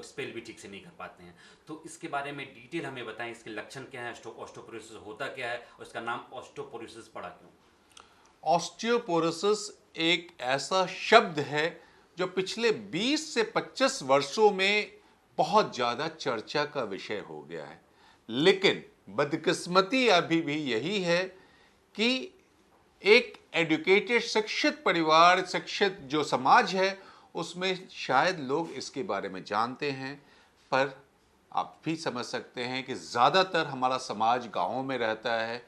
Spell भी ठीक से नहीं कर पाते हैं। तो इसके बारे में डिटेल हमें बताएं, इसके लक्षण क्या है, ऑस्टियोपोरोसिस होता क्या है और इसका नाम ऑस्टियोपोरोसिस पड़ा क्यों? ऑस्टियोपोरोसिस एक ऐसा शब्द है जो पिछले 20 से 25 वर्षों में बहुत ज़्यादा चर्चा का विषय हो गया है, लेकिन बदकिस्मती अभी भी यही है कि एक एजुकेटेड शिक्षित परिवार, शिक्षित जो समाज है, उसमें शायद लोग इसके बारे में जानते हैं, पर आप भी समझ सकते हैं कि ज़्यादातर हमारा समाज गांवों में रहता है।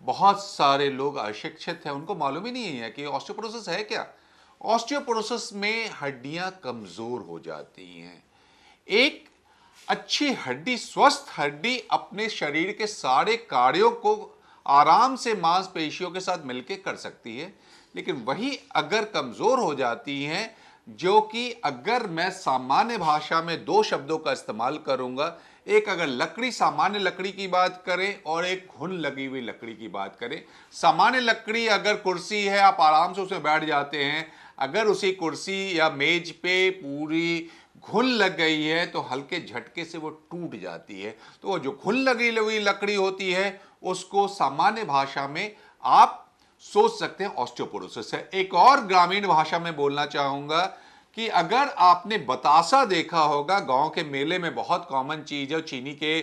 बहुत सारे लोग अशिक्षित हैं, उनको मालूम ही नहीं है कि ऑस्टियोपोरोसिस है क्या। ऑस्टियोपोरोसिस में हड्डियां कमज़ोर हो जाती हैं। एक अच्छी हड्डी, स्वस्थ हड्डी अपने शरीर के सारे कार्यों को आराम से मांसपेशियों के साथ मिलकर कर सकती है, लेकिन वही अगर कमज़ोर हो जाती हैं, जो कि अगर मैं सामान्य भाषा में दो शब्दों का इस्तेमाल करूंगा, एक अगर लकड़ी, सामान्य लकड़ी की बात करें और एक घुन लगी हुई लकड़ी की बात करें। सामान्य लकड़ी अगर कुर्सी है, आप आराम से उसमें बैठ जाते हैं, अगर उसी कुर्सी या मेज पे पूरी घुन लग गई है तो हल्के झटके से वो टूट जाती है। तो वो जो घुन लगी हुई लकड़ी होती है, उसको सामान्य भाषा में आप सोच सकते हैं ऑस्टियोपोरोसिस है। एक और ग्रामीण भाषा में बोलना चाहूंगा कि अगर आपने बतासा देखा होगा, गांव के मेले में बहुत कॉमन चीज है, चीनी के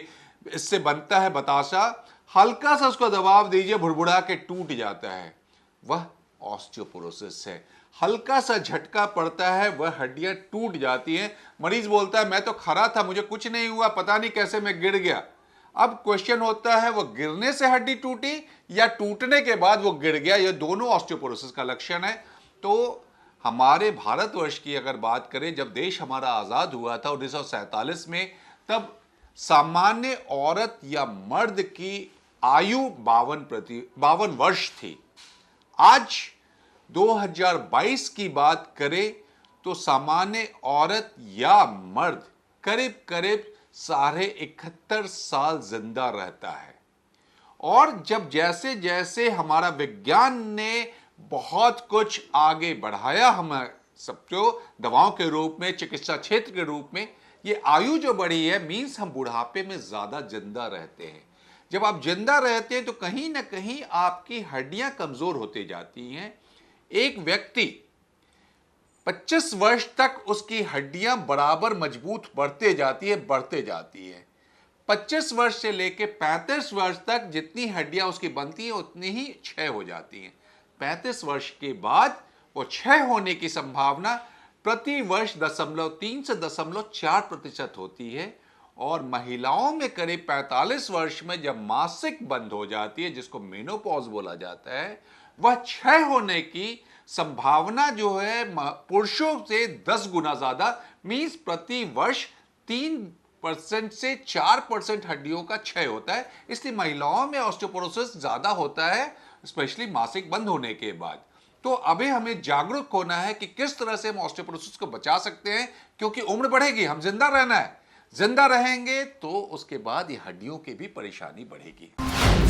इससे बनता है बतासा, हल्का सा उसको दबाव दीजिए, भुड़भुड़ा के टूट जाता है, वह ऑस्टियोपोरोसिस है। हल्का सा झटका पड़ता है, वह हड्डियां टूट जाती हैं। मरीज बोलता है मैं तो खड़ा था, मुझे कुछ नहीं हुआ, पता नहीं कैसे मैं गिर गया। अब क्वेश्चन होता है वो गिरने से हड्डी टूटी या टूटने के बाद वो गिर गया, ये दोनों ऑस्टियोपोरोसिस का लक्षण है। तो हमारे भारतवर्ष की अगर बात करें, जब देश हमारा आज़ाद हुआ था 1947 में, तब सामान्य औरत या मर्द की आयु 52 वर्ष थी। आज 2022 की बात करें तो सामान्य औरत या मर्द करीब करीब 71.5 साल जिंदा रहता है। और जब जैसे जैसे हमारा विज्ञान ने बहुत कुछ आगे बढ़ाया, हम सबको दवाओं के रूप में, चिकित्सा क्षेत्र के रूप में, ये आयु जो बढ़ी है, मीन्स हम बुढ़ापे में ज्यादा जिंदा रहते हैं। जब आप जिंदा रहते हैं तो कहीं ना कहीं आपकी हड्डियां कमजोर होती जाती हैं। एक व्यक्ति 25 वर्ष तक उसकी हड्डियां बराबर मजबूत बढ़ते जाती है। 25 वर्ष से लेकर 35 वर्ष तक जितनी हड्डियां उसकी बनती हैं उतनी ही क्षय हो जाती हैं। 35 वर्ष के बाद वो क्षय होने की संभावना प्रति वर्ष 0.3 से 0.4% होती है। और महिलाओं में करीब 45 वर्ष में जब मासिक बंद हो जाती है, जिसको मेनोपॉज बोला जाता है, वह क्षय होने की संभावना जो है पुरुषों से 10 गुना ज्यादा, मीन्स प्रति वर्ष 3% से 4% हड्डियों का क्षय होता है। इसलिए महिलाओं में ऑस्टियोपोरोसिस ज्यादा होता है, स्पेशली मासिक बंद होने के बाद। तो अभी हमें जागरूक होना है कि किस तरह से हम ऑस्टियोपोरोसिस को बचा सकते हैं, क्योंकि उम्र बढ़ेगी, हम जिंदा रहना है। जिंदा रहेंगे तो उसके बाद ये हड्डियों की भी परेशानी बढ़ेगी।